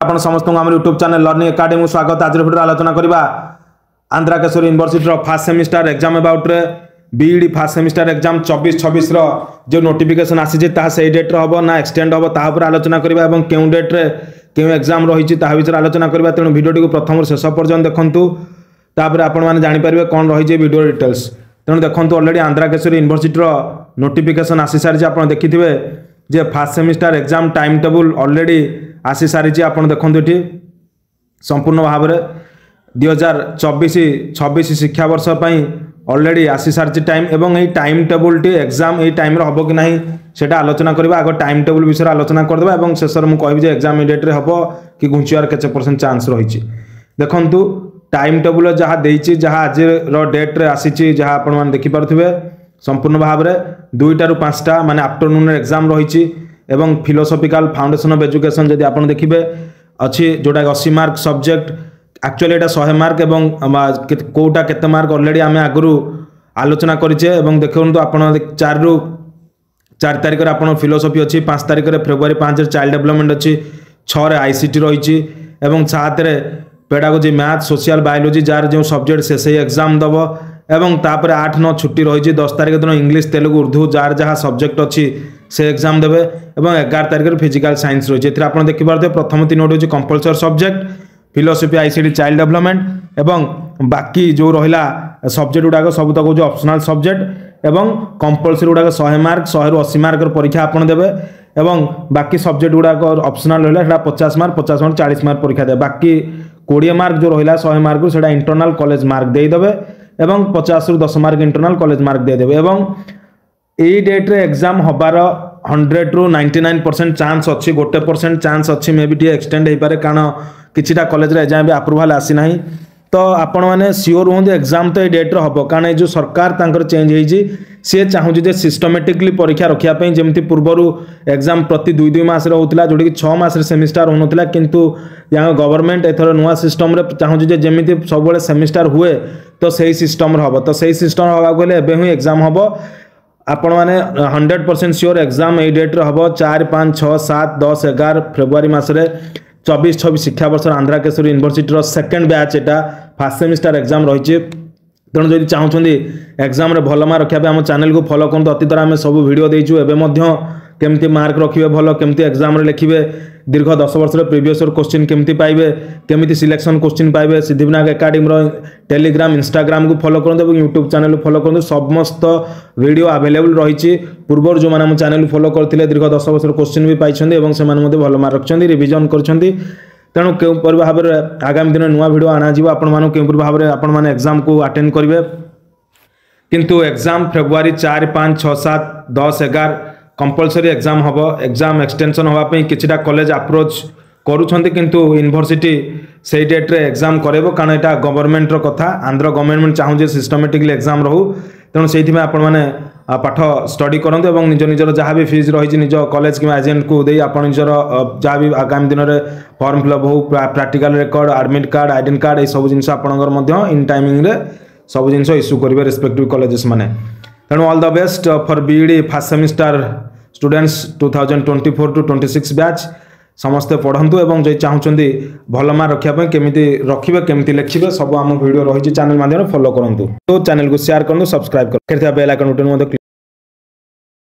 आपण समस्त आम यूट्यूब चैनल लर्निंग एकेडमी स्वागत। आज भिडियो आलोचना करबा Andhra Keshari university first semester exam about रे बीईडी फर्स्ट सेमिस्टर एग्जाम 24-26 रो जो नोटिफिकेशन आसी जे ता से डेट रो हबो ना एक्सटेंड हबो ता ऊपर आलोचना करबा एवं केउ डेट रे केउ एग्जाम रही छि ता विषय आलोचना करबा। तेणु वीडियो को प्रथम शेष पर्यंत देखंतु तापर आपण माने जानि परिबे कोन रही जे वीडियो डिटेल्स। तेणु देखंतु ऑलरेडी आंध्रा केशरी यूनिवर्सिटी रो नोटिफिकेशन आसी सारी जे आपण देखिथिबे जे first semester exam time table already आसी सारी आपण देखंतु एठी संपूर्ण भाव में 2024-26 शिक्षा वर्ष ऑलरेडी आसी सारी टाइम एवं यही टाइम टेबल टी एग्जाम यही टाइम रे हबो कि नहीं सेटा आलोचना करबा। आगो टाइम टेबल विषय आलोचना करदेबा एवं शेष में कहबी जे एग्जाम डेट रे हबो कि घुंचियार केते परसेंट चांस रही। देखंतु टाइम टेबल जहाँ देइछि जहाँ आज रो डेट रे आसीछि जहाँ आपण मान देखि पारुथिबे संपूर्ण भाव में 2टा ରୁ 5टा माने आफ्टरनून एग्जाम रही एवं फिलोसॉफिकल फाउंडेशन ऑफ एजुकेशन जदि आपण देखिबे अच्छी जोटा 80 मार्क सब्जेक्ट एक्चुअली एटा 100 मार्क एवं कोटा केते मार्क ऑलरेडी आमे आगरु आलोचना करिचे एवं देखंतु आपण 4 तारिख रे आपण फिलोसॉफी अछि 5 तारिख रे फेब्रुआरी 5 रे चाइल्ड डेवलपमेंट अछि 6 रे आईसीटी रहिछि एवं 7 रे pedagogy math social biology jar जो सब्जेक्ट से एग्जाम दबो एवं तापर 8-9 छुट्टी रही। 10 तारिख दिन इंग्लिश तेलुगु उर्दू जार जहाँ सब्जेक्ट अच्छी से एग्जाम देवे एवं 11 तारिख फिजिकल साइंस रही है। आप देखिए प्रथम 3 हूँ compulsory subject philosophy ICT child development एवं बाकी जो रहा सब्जेक्ट गुड़ाक सब तक जो ऑप्शनल सब्जेक्ट एवं कंपलसरी गुड़ाक 100 मार्क 100 ରୁ 80 मार्क परीक्षा आपन देवे एवं बाकी सब्जेक्ट गुड़ाक ऑप्शनल रहा 50 मार्क 50 मार्क 40 मार्क परीक्षा देवे। बाकी 20 मार्क जो रहा 100 मार्क से इंटरनल कॉलेज मार्क देदेवे एवं 50 ରୁ 10 मार्क इंटरनल कॉलेज मार्क देदेवे एवं यही डेट रे एग्जाम हबार 100 ରୁ 99% चांस अच्छी 1% चांस अच्छी मे भी एक्सटेंड हो पारे कारण किछिटा कॉलेज रे एजाम भी अप्रूवल आसी नाही। तो आपण माने सियोर हों एग्जाम तो ये डेट रे हबो कारण जो सरकार तांकर चेंज होईजी सी चाहूँ जे सिस्टमेटिकली परीक्षा रखिया जमती पूर्वर एग्जाम प्रति 2-2 मास होता जोटा कि 6 मास सेमिस्टर होता किंतु यहाँ गवर्नमेंट एथर नुआ सिस्टम रे चाहूँ जे जमी सब सेमिस्टर हुए तो सही सिस्टम हम तो सही सिस्टम हवा गले एवं एग्जाम हम आपण मैंने 100% सियोर एग्जाम यही डेट रे हम 4, 5, 6, 7, 10, 11 फेब्रुआरी मसरे 24-26 शिक्षा वर्ष Andhra Keshari university second batch एटा फर्स्ट सेमिस्टर एग्जाम रही। तेणु जब चाहूँगी एग्जाम रे भल मार्क रखा आम चैनल को फॉलो करते अतीत आम सब वीडियो देचु एवं केमती मार्क रखिए भल केमती एग्जाम रे लिखिए दीर्घ 10 वर्ष प्रीवियस क्वेश्चन केमती पाइबे केमती सिलेक्शन क्वेश्चन पाइबे सिद्धिविनायक एकेडमी टेलीग्राम इंस्टाग्राम को फॉलो करते और यूट्यूब चैनल को फॉलो करते समस्त वीडियो अवेलेबल रही। पूर्व जो मैंने चैनल फॉलो करते दीर्घ 10 वर्ष क्वेश्चन भी पाई से भल मार्क रखिंट रिविजन कर। तेणु के भाव में आगामी दिन नुआ वीडियो आनाजी आपको भाव में आपण एग्जाम को अटेंड करेंगे किंतु एग्जाम फेब्रुआरी 4, 5, 6, 7, 10, 11 कंपलसरी एग्जाम हम एग्जाम एक्सटेंशन होगापी किछिटा कॉलेज अप्रोच करुछंती किंतु यूनिवर्सिटी से डेट रे एग्जाम करेबो कारण एटा गवर्नमेंट रो कथा आंध्र गवर्नमेंट चाहूँ जे सिस्टमेटिकली एग्जाम रहू। तेणु से आपण मैंने पाठ स्टडी करते और निज निजर जहाँ भी फीस रही निज कॉलेज कि एजेंट को दे आप निजर जहाँ भी आगामी दिन में फॉर्म फिलअप हो practical record admit card identity card ये सब जिन आपंकर इन टाइमिंग रे सब जिन इश्यू करेंगे रेस्पेक्टिव कॉलेजेस माने। तेणु all the best for B.Ed first semester students 2024-26 batch समस्ते पढ़ंतु एवं जो चाहूँगी भल मार्क रखापी केमी रखिए केमी लिखिए सब आम वीडियो रही चैनल माध्यम फॉलो करूँ तो चैनल को शेयर करूँ सब्सक्राइब कर बेल आइकन बटन